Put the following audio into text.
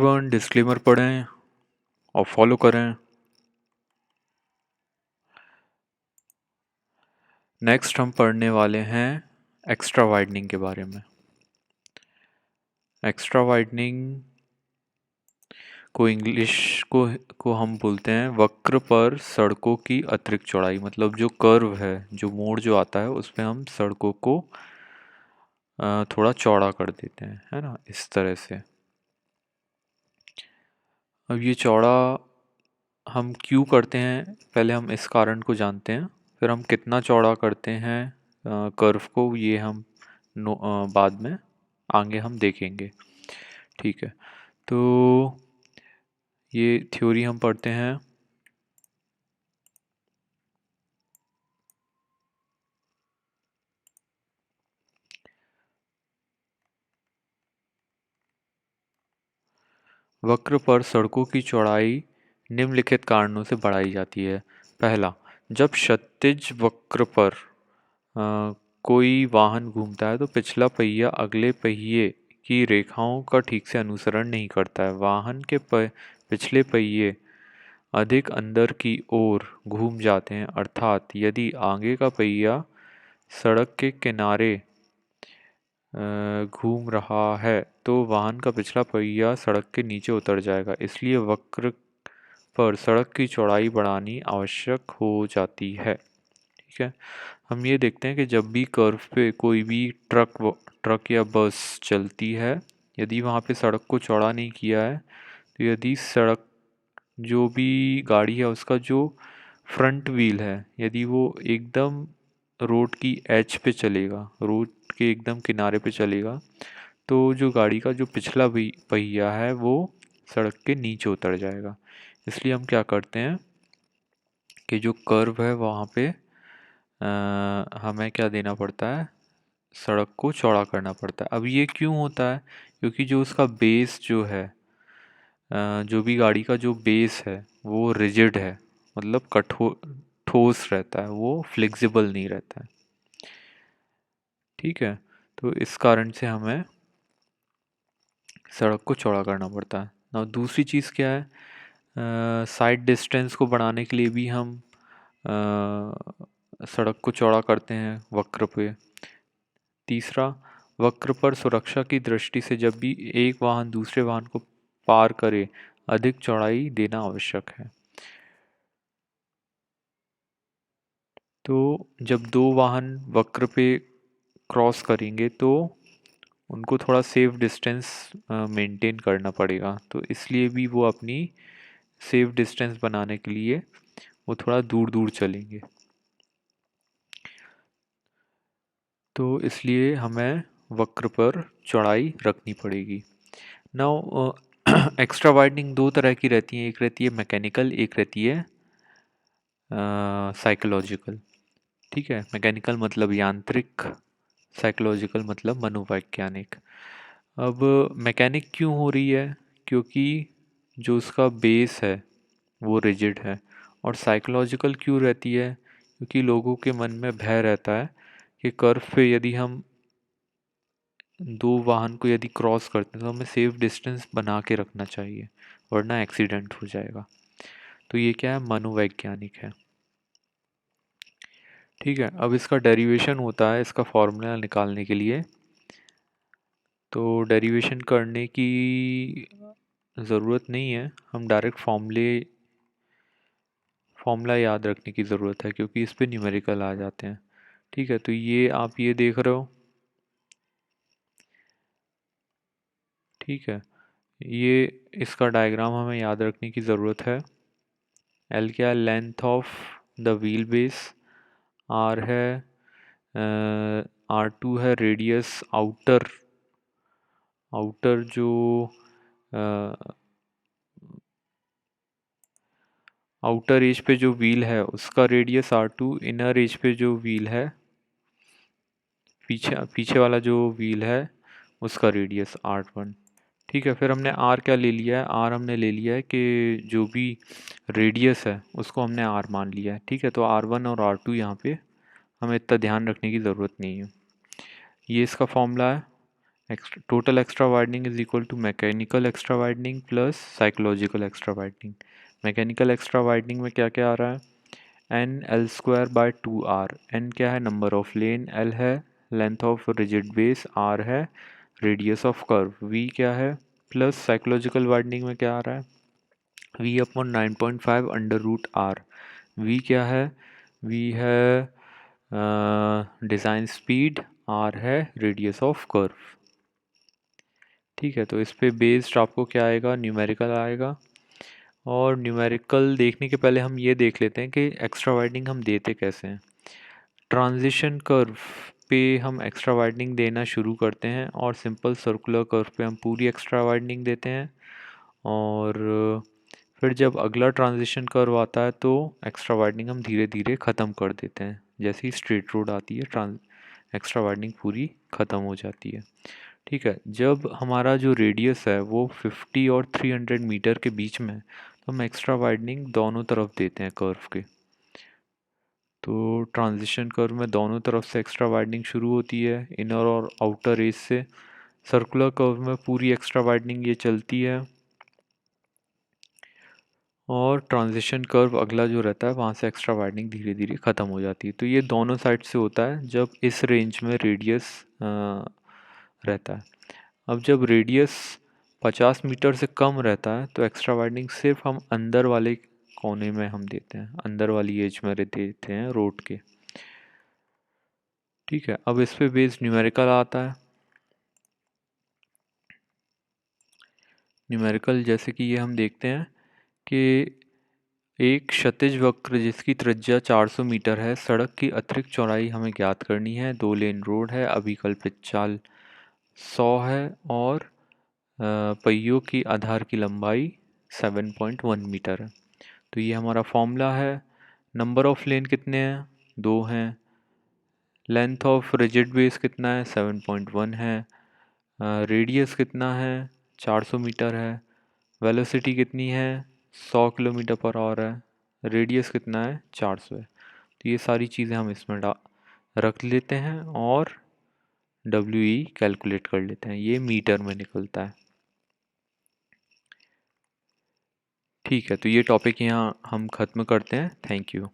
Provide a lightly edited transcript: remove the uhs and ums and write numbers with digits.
Everyone, disclaimer पढ़ें और follow करें। नेक्स्ट हम पढ़ने वाले हैं एक्स्ट्रा वाइडनिंग के बारे में। एक्स्ट्रा वाइडनिंग को इंग्लिश को हम बोलते हैं वक्र पर सड़कों की अतिरिक्त चौड़ाई। मतलब जो कर्व है, जो मोड़ जो आता है, उसमें हम सड़कों को थोड़ा चौड़ा कर देते हैं, है ना, इस तरह से। अब ये चौड़ा हम क्यों करते हैं, पहले हम इस कारण को जानते हैं, फिर हम कितना चौड़ा करते हैं कर्व को, ये हम बाद में आगे हम देखेंगे। ठीक है, तो ये थ्योरी हम पढ़ते हैं। वक्र पर सड़कों की चौड़ाई निम्नलिखित कारणों से बढ़ाई जाती है। पहला, जब क्षैतिज वक्र पर कोई वाहन घूमता है तो पिछला पहिया अगले पहिए की रेखाओं का ठीक से अनुसरण नहीं करता है। वाहन के पिछले पहिए अधिक अंदर की ओर घूम जाते हैं, अर्थात यदि आगे का पहिया सड़क के किनारे घूम रहा है तो वाहन का पिछला पहिया सड़क के नीचे उतर जाएगा। इसलिए वक्र पर सड़क की चौड़ाई बढ़ानी आवश्यक हो जाती है। ठीक है, हम ये देखते हैं कि जब भी कर्व पे कोई भी ट्रक या बस चलती है, यदि वहाँ पे सड़क को चौड़ा नहीं किया है, तो यदि सड़क, जो भी गाड़ी है उसका जो फ्रंट व्हील है, यदि वो एकदम रोड की एज पे चलेगा, रोड के एकदम किनारे पे चलेगा, तो जो गाड़ी का जो पिछला भी पहिया है वो सड़क के नीचे उतर जाएगा। इसलिए हम क्या करते हैं कि जो कर्व है वहाँ पे हमें क्या देना पड़ता है, सड़क को चौड़ा करना पड़ता है। अब ये क्यों होता है, क्योंकि जो उसका बेस जो है, जो भी गाड़ी का जो बेस है वो रिजिड है, मतलब कठोर ठोस रहता है, वो फ्लेक्सिबल नहीं रहता है। ठीक है, तो इस कारण से हमें सड़क को चौड़ा करना पड़ता है। ना दूसरी चीज़ क्या है, साइड डिस्टेंस को बढ़ाने के लिए भी हम सड़क को चौड़ा करते हैं वक्र पे। तीसरा, वक्र पर सुरक्षा की दृष्टि से जब भी एक वाहन दूसरे वाहन को पार करे, अधिक चौड़ाई देना आवश्यक है। तो जब दो वाहन वक्र पे क्रॉस करेंगे तो उनको थोड़ा सेफ डिस्टेंस मेंटेन करना पड़ेगा, तो इसलिए भी वो अपनी सेफ डिस्टेंस बनाने के लिए वो थोड़ा दूर दूर चलेंगे। तो इसलिए हमें वक्र पर चौड़ाई रखनी पड़ेगी। नाउ एक्स्ट्रा वाइडनिंग दो तरह की रहती है, एक रहती है मैकेनिकल, एक रहती है साइकोलॉजिकल। ठीक है, मैकेनिकल मतलब यांत्रिक, साइकोलॉजिकल मतलब मनोवैज्ञानिक। अब मैकेनिक क्यों हो रही है, क्योंकि जो उसका बेस है वो रिजिड है। और साइकोलॉजिकल क्यों रहती है, क्योंकि लोगों के मन में भय रहता है कि कर्व पे यदि हम दो वाहन को यदि क्रॉस करते हैं तो हमें सेफ डिस्टेंस बना के रखना चाहिए, वरना एक्सीडेंट हो जाएगा। तो ये क्या है, मनोवैज्ञानिक है। ठीक है, अब इसका डेरिवेशन होता है, इसका फॉर्मूला निकालने के लिए। तो डेरिवेशन करने की ज़रूरत नहीं है, हम डायरेक्ट फॉर्मूला याद रखने की ज़रूरत है, क्योंकि इस पे न्यूमेरिकल आ जाते हैं। ठीक है, तो ये आप ये देख रहे हो। ठीक है, ये इसका डायग्राम हमें याद रखने की ज़रूरत है। एल क्या है, length of the wheel base. R है, R2 है रेडियस, आउटर आउटर जो आउटर एज पे जो व्हील है उसका रेडियस R2, इनर एज पे जो व्हील है, पीछे पीछे वाला जो व्हील है उसका रेडियस R1। ठीक है, फिर हमने R क्या ले लिया है, R हमने ले लिया है कि जो भी रेडियस है उसको हमने R मान लिया है। ठीक है, तो R1 और R2 यहाँ पे हमें इतना ध्यान रखने की ज़रूरत नहीं है। ये इसका फॉर्मूला है, total extra widening is equal to mechanical extra widening plus psychological extra widening. Mechanical extra widening में क्या क्या आ रहा है, N L square by 2r। N क्या है, नंबर ऑफ लेन, एल है length of rigid base, R है रेडियस ऑफ कर्व, वी क्या है, प्लस साइकोलॉजिकल वाइडनिंग में क्या आ रहा है, V upon 9.5 under root R. V क्या है, वी है डिज़ाइन स्पीड, आर है रेडियस ऑफ कर्व। ठीक है, तो इस पे बेस्ड आपको क्या आएगा, न्यूमेरिकल आएगा। और न्यूमेरिकल देखने के पहले हम ये देख लेते हैं कि एक्स्ट्रा वाइडनिंग हम देते कैसे हैं। ट्रांजिशन कर्व पे हम एक्स्ट्रा वाइडनिंग देना शुरू करते हैं और सिंपल सर्कुलर कर्व पे हम पूरी एक्स्ट्रा वाइडनिंग देते हैं। और फिर जब अगला ट्रांजिशन कर्व आता है तो एक्स्ट्रा वाइडनिंग हम धीरे धीरे ख़त्म कर देते हैं। जैसे ही स्ट्रेट रोड आती है एक्स्ट्रा वाइडनिंग पूरी ख़त्म हो जाती है। ठीक है, जब हमारा जो रेडियस है वो 50 और 300 मीटर के बीच में है तो हम एक्स्ट्रा वाइडनिंग दोनों तरफ देते हैं कर्व के। तो ट्रांजिशन कर्व में दोनों तरफ से एक्स्ट्रा वाइडनिंग शुरू होती है, इनर और आउटर एज से। सर्कुलर कर्व में पूरी एक्स्ट्रा वाइडनिंग ये चलती है और ट्रांजिशन कर्व अगला जो रहता है वहाँ से एक्स्ट्रा वाइडनिंग धीरे धीरे ख़त्म हो जाती है। तो ये दोनों साइड से होता है जब इस रेंज में रेडियस रहता है। अब जब रेडियस 50 मीटर से कम रहता है तो एक्स्ट्रा वाइडनिंग सिर्फ हम अंदर वाले कोने में हम देते हैं, अंदर वाली एज में देते हैं रोड के। ठीक है, अब इस पे बेस्ड न्यूमेरिकल आता है। न्यूमेरिकल जैसे कि ये हम देखते हैं कि एक क्षैतिज वक्र जिसकी त्रिज्या 400 मीटर है, सड़क की अतिरिक्त चौड़ाई हमें ज्ञात करनी है, 2 लेन रोड है, अभिकल्पित चाल 100 है और पहियों की आधार की लंबाई 7.1 मीटर है। तो ये हमारा फॉर्मूला है। नंबर ऑफ लेन कितने हैं, 2 हैं। लेंथ ऑफ रिजिड बेस कितना है, 7.1 है। रेडियस कितना है, 400 मीटर है। वेलोसिटी कितनी है, 100 किलोमीटर पर आवर है। रेडियस कितना है, 400 है। तो ये सारी चीज़ें हम इसमें रख लेते हैं और डब्ल्यू ई कैलकुलेट कर लेते हैं, ये मीटर में निकलता है। ठीक है, तो ये टॉपिक यहाँ हम ख़त्म करते हैं। Thank you.